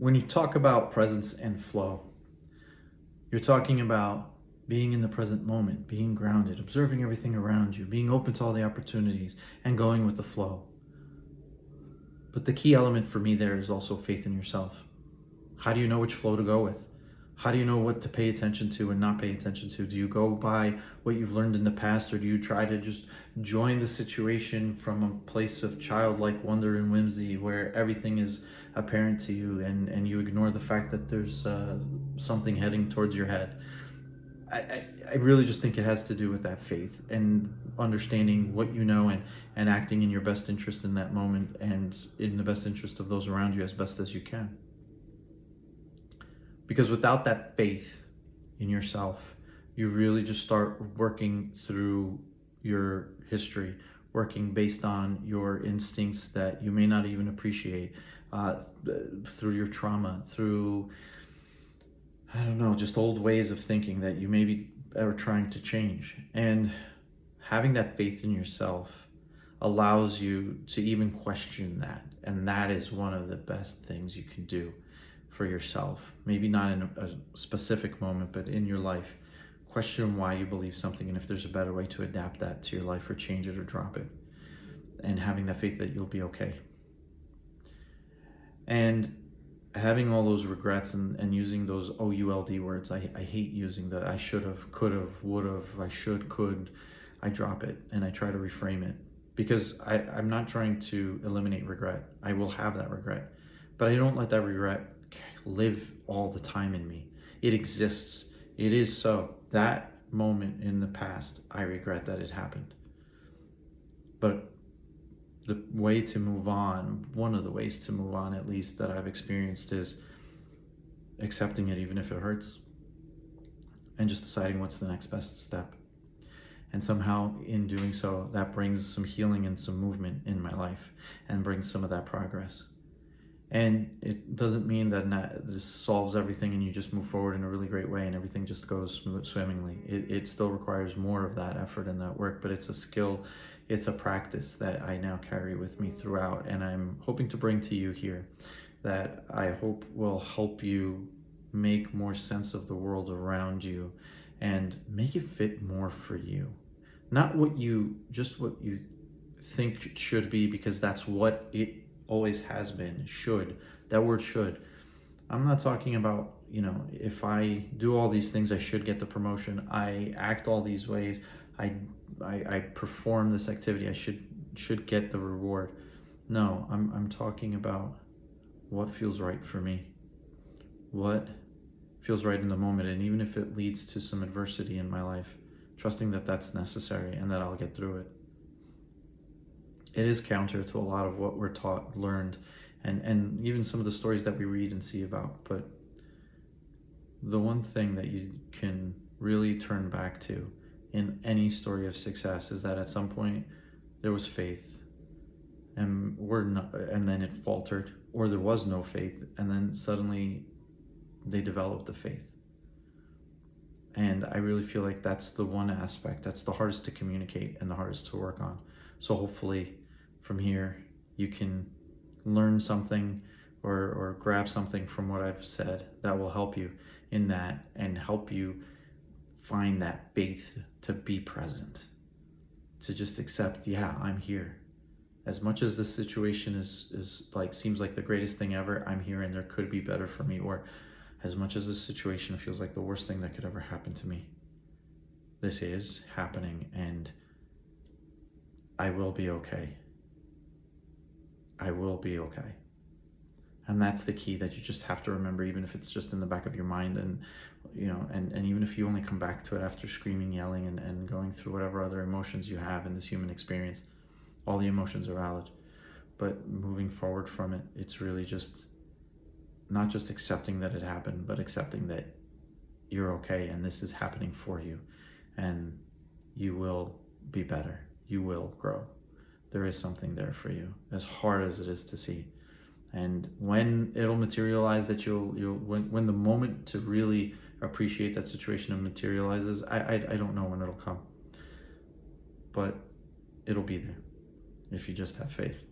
When you talk about presence and flow, you're talking about being in the present moment, being grounded, observing everything around you, being open to all the opportunities, and going with the flow. But the key element for me there is also faith in yourself. How do you know which flow to go with? How do you know what to pay attention to and not pay attention to? Do you go by what you've learned in the past, or do you try to just join the situation from a place of childlike wonder and whimsy where everything is apparent to you, and you ignore the fact that there's something heading towards your head? I really just think it has to do with that faith and understanding what you know, and acting in your best interest in that moment and in the best interest of those around you as best as you can. Because without that faith in yourself, you really just start working through your history, working based on your instincts that you may not even appreciate, through your trauma, through, I don't know, just old ways of thinking that you maybe are trying to change. And having that faith in yourself allows you to even question that. And that is one of the best things you can do for yourself. Maybe not in a specific moment, but in your life. Question why you believe something, and if there's a better way to adapt that to your life, or change it or drop it. And having that faith that you'll be okay. And having all those regrets and using those OULD words, I hate using that. I should have, could have, would have, I should, could. I drop it and I try to reframe it, because I'm not trying to eliminate regret. I will have that regret, but I don't let that regret live all the time in me. It exists. It is so. That moment in the past, I regret that it happened. But the way to move on, one of the ways to move on, at least that I've experienced, is accepting it even if it hurts, and just deciding what's the next best step. And somehow in doing so, that brings some healing and some movement in my life, and brings some of that progress. And it doesn't mean that this solves everything and you just move forward in a really great way and everything just goes swimmingly. It still requires more of that effort and that work, but it's a skill, it's a practice that I now carry with me throughout, and I'm hoping to bring to you here, that I hope will help you make more sense of the world around you and make it fit more for you. Not what you think it should be, because that's what it always has been. Should, that word should. I'm not talking about, if I do all these things, I should get the promotion. I act all these ways. I perform this activity. I should get the reward. No, I'm talking about what feels right for me. What feels right in the moment, and even if it leads to some adversity in my life, trusting that that's necessary and that I'll get through it. It is counter to a lot of what we're taught, learned, and even some of the stories that we read and see about. But the one thing that you can really turn back to in any story of success is that at some point there was faith, and then it faltered, or there was no faith, and then suddenly they developed the faith. And I really feel like that's the one aspect that's the hardest to communicate and the hardest to work on. So hopefully from here you can learn something, or grab something from what I've said that will help you in that, and help you find that faith to be present, to just accept, yeah, I'm here. As much as this situation is like, seems like the greatest thing ever, I'm here and there could be better for me. Or as much as this situation feels like the worst thing that could ever happen to me, this is happening and I will be okay. I will be okay. And that's the key that you just have to remember, even if it's just in the back of your mind, and and even if you only come back to it after screaming, yelling, and going through whatever other emotions you have in this human experience. All the emotions are valid, but moving forward from it, it's really just not just accepting that it happened, but accepting that you're okay and this is happening for you, and you will be better. You will grow. There is something there for you, as hard as it is to see. And when it'll materialize, that when the moment to really appreciate that situation materializes, I don't know when it'll come, but it'll be there if you just have faith.